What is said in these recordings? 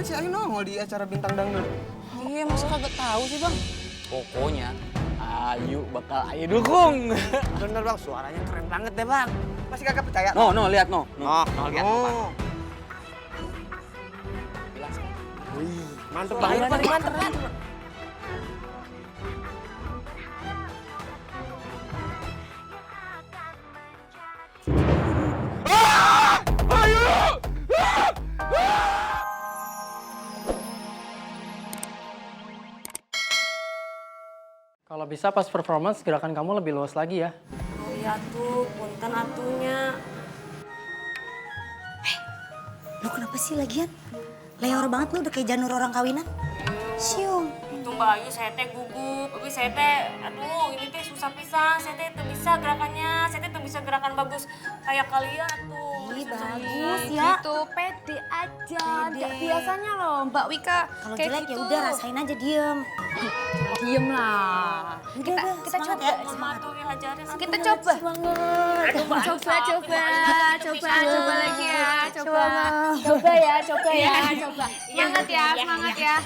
Kemarin si Ayu nongol di acara Bintang Dangdut. Iya, masa kagak tahu sih, Bang? Pokoknya Ayu bakal Ayu dukung. Bener bang, suaranya keren banget deh bang. Masih kagak percaya? No, lihat no. Lihat bang. Wih, mantep banget. Paling mantep kan? Kalau bisa pas performance gerakan kamu lebih luas lagi ya. Oh iya tuh, punten atunya. Lu kenapa sih lagian? Leor banget lu udah kayak janur orang kawinan. Siung. Itu Mbak Ayu saya teh gugup. Tapi saya teh, aduh ini teh susah pisan. Saya teh tuh bisa gerakannya. Saya teh tuh bisa gerakan bagus kayak kalian tuh. Ih, Susah bagus nih. ya. Gitu, pede aja. Pede. Nggak biasanya loh Mbak Wika Kalau kayak jelek gitu. ya udah rasain aja diem. Diem lah. Kita semangat coba. ya. Mama tuh diajarin. Kita coba. Semangat. Coba lagi ya. Coba ya. Semangat ya.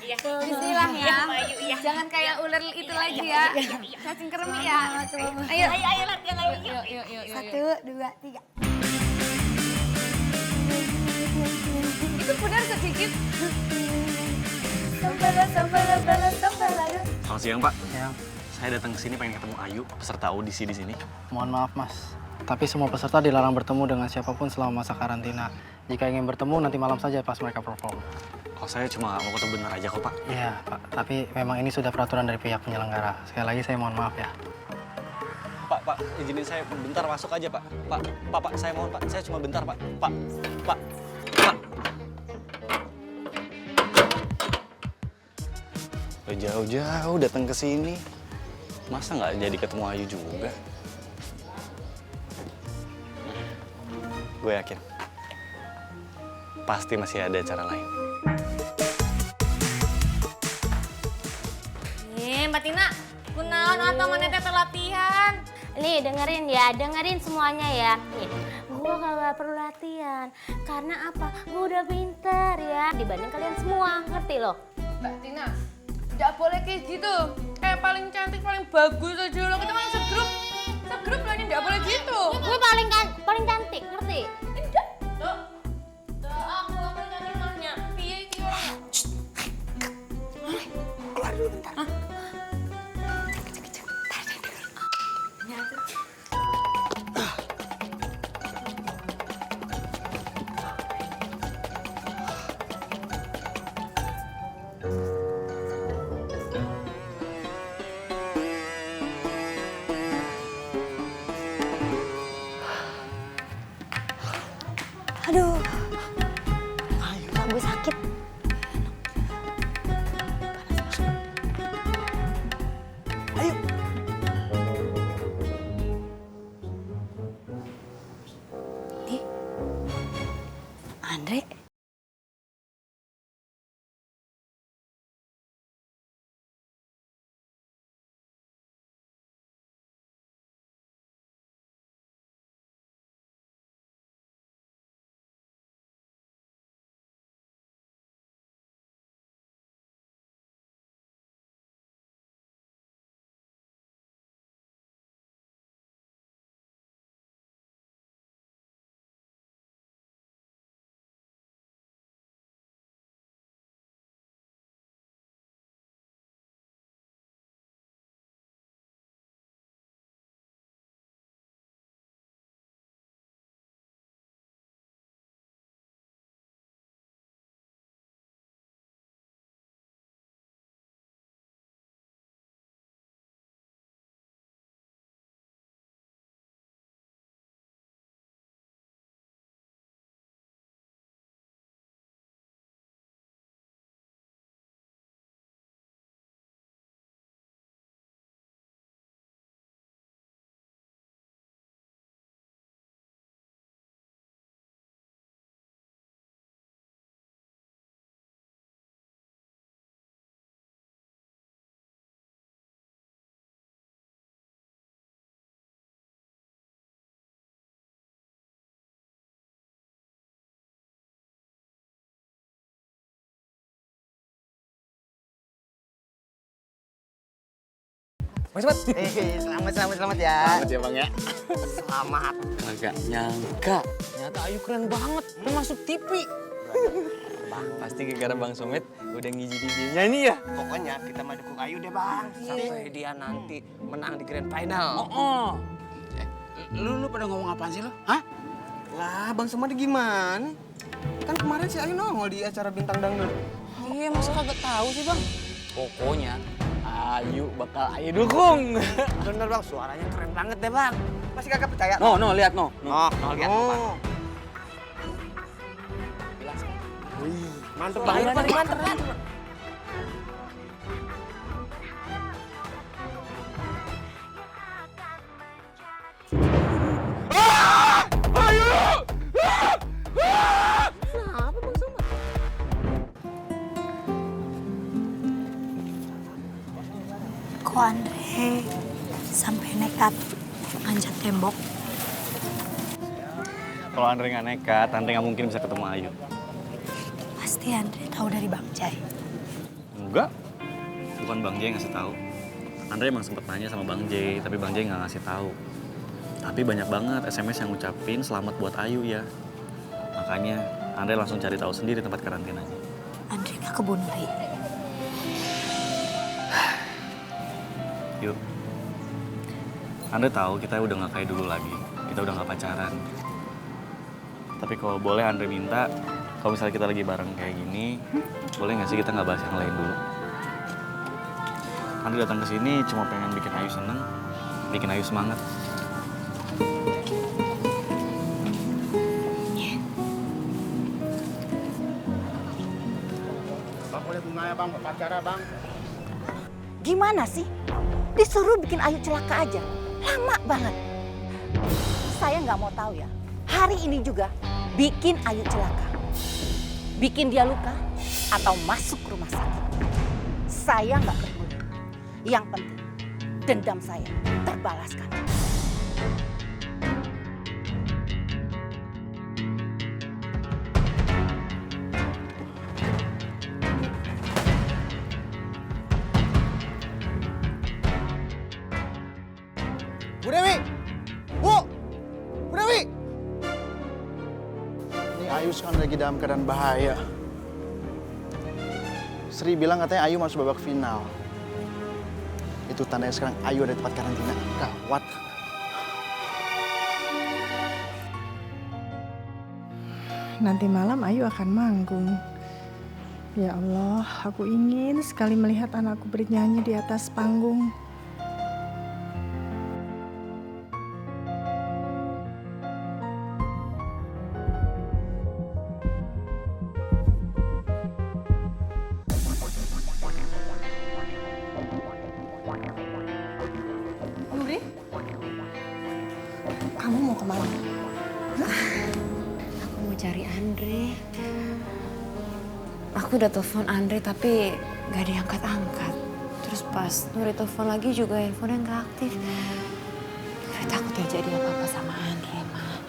Iya, Bismillah ya. Mbak Ayu, iya. Jangan kayak ular itu lagi ya. Cacing kermi ya. Ayo. Ayo latihan lagi. Yuk. 1, 2, 3. Itu benar sedikit. Selamat siang, Pak. Ya, Saya datang ke sini pengen ketemu Ayu, peserta audisi di sini. mohon maaf mas. Tapi semua peserta dilarang bertemu dengan siapapun selama masa karantina. Jika ingin bertemu nanti malam saja pas mereka perform. Oh, saya cuma mau ketemu bener aja kok, Pak. Iya pak, tapi memang ini sudah peraturan dari pihak penyelenggara. Sekali lagi saya mohon maaf ya. Pak, izinin saya bentar masuk aja, Pak. Pak, saya mohon, Pak. Saya cuma bentar, Pak. Pak. Udah jauh-jauh datang ke sini. Masa nggak jadi ketemu Ayu juga? Gue yakin. Pasti masih ada cara lain. Mbak Tina, kunaon atau mana teh latihan? Nih dengerin semuanya ya. Nih, gua kagak perlu latihan. Karena apa? Gua udah pinter ya dibanding kalian semua, ngerti loh? Mbak Tina, nggak boleh kayak gitu. Kayak paling cantik, paling bagus aja loh. Kita malah segrup lagi nggak boleh gitu. Gue paling cantik, ngerti? Aku gak boleh nyanyi nanya. Piye iki orang? Keluar dulu bentar. Aduh. Kak, gue sakit. Ayo. Andre. Bang Somet. Selamat ya. Selamat ya Bang ya. Selamat. Agak nyangka. Ternyata Ayu keren banget. Dia masuk TV. Pasti gara-gara Bang Somet udah ngizinin dia nyanyi ya. Pokoknya kita mah dukung Ayu deh bang. Sampai dia nanti menang di grand final. Oh. Lu pada ngomong apaan sih lo? Hah? Lah bang Somet gimana? Kan kemarin si Ayu nongol di acara Bintang Dangdut. Iya, masa kagak tahu sih, Bang? Pokoknya Ayu bakal Ayu dukung. Bener bang, suaranya keren banget deh bang. Masih kagak percaya? No, lihat no. Oh, lihat bang. Mantep banget. Paling mantep. Kok Andre sampai nekat manjat tembok? Kalau Andre nggak nekat, Andre nggak mungkin bisa ketemu Ayu. Pasti Andre tahu dari Bang Jai. Enggak, bukan Bang Jai yang ngasih tahu. Andre emang sempet nanya sama Bang Jai, tapi Bang Jai nggak ngasih tahu. Tapi banyak banget SMS yang ngucapin selamat buat Ayu ya. Makanya Andre langsung cari tahu sendiri tempat karantinanya. Andre nggak ke Nuri. Yuk, Andre tahu kita udah nggak kayak dulu lagi. Kita udah nggak pacaran. Tapi kalau boleh Andre minta, kalau misalnya kita lagi bareng kayak gini, boleh nggak sih kita nggak bahas yang lain dulu? Andre datang ke sini cuma pengen bikin Ayu seneng, bikin Ayu semangat. Bang, boleh bunganya, Bang, buat pacara, Bang. Gimana sih? Disuruh bikin Ayu celaka aja. Lama banget. Saya nggak mau tahu ya. Hari ini juga bikin Ayu celaka. Bikin dia luka atau masuk rumah sakit. Saya nggak peduli. Yang penting dendam saya terbalaskan. Bu Dewi! Bu Dewi! Ini Ayu sekarang lagi dalam keadaan bahaya. Sri bilang katanya Ayu masuk babak final. Itu tandanya sekarang Ayu ada di tempat karantina. Gawat. Nanti malam Ayu akan manggung. Ya Allah, aku ingin sekali melihat anakku bernyanyi di atas panggung. Nuri, Kamu mau kemana? Aku mau cari Andre. Aku udah telepon Andre tapi gak diangkat-angkat. Terus pas Nuri telepon lagi juga handphonenya gak aktif. Nuri takut terjadi apa-apa sama Andre, Ma.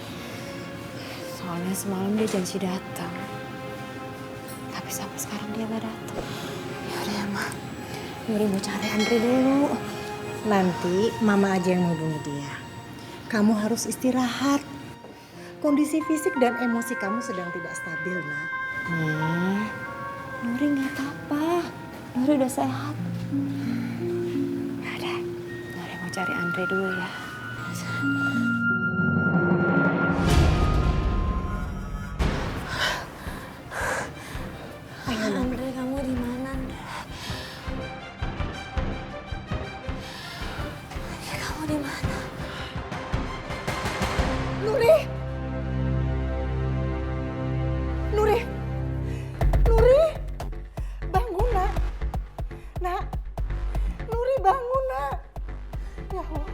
Soalnya semalam dia janji datang. Tapi sampai sekarang dia gak datang. Yaudah ya, Ma. Nuri mau cari Andre dulu. Nanti Mama aja yang menghubungi dia. Kamu harus istirahat. Kondisi fisik dan emosi kamu sedang tidak stabil, Nak. Nuri nggak apa-apa. Nuri udah sehat. Yaudah, Nuri mau cari Andre dulu ya. Andre, kamu di mana, Andre? Kamu di mana? Nuri! Nuri! Nuri! Bangun, Nak! Nak! Nuri bangun, Nak! Ya Allah.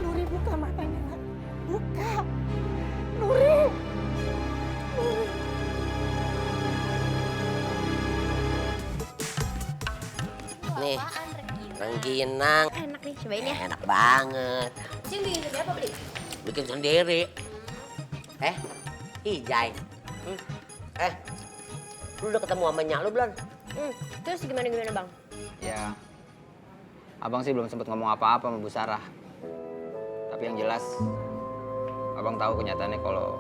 Nuri buka matanya, Nak. Buka! Nuri! Nuri! Nih, rengginang. Enak nih, cobain ya. Enak banget. Cing bikin sendiri apa beli? Bikin sendiri. Ijai. Lu udah ketemu sama nyak lu belum? Terus gimana Bang? Ya, Abang sih belum sempat ngomong apa-apa sama Bu Sarah. Tapi yang jelas, abang tahu kenyataannya kalau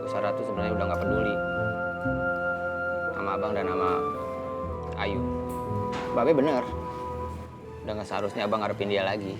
Bu Sarah tuh sebenarnya udah nggak peduli sama abang dan sama Ayu. Babe bener, udah nggak seharusnya abang ngarepin dia lagi.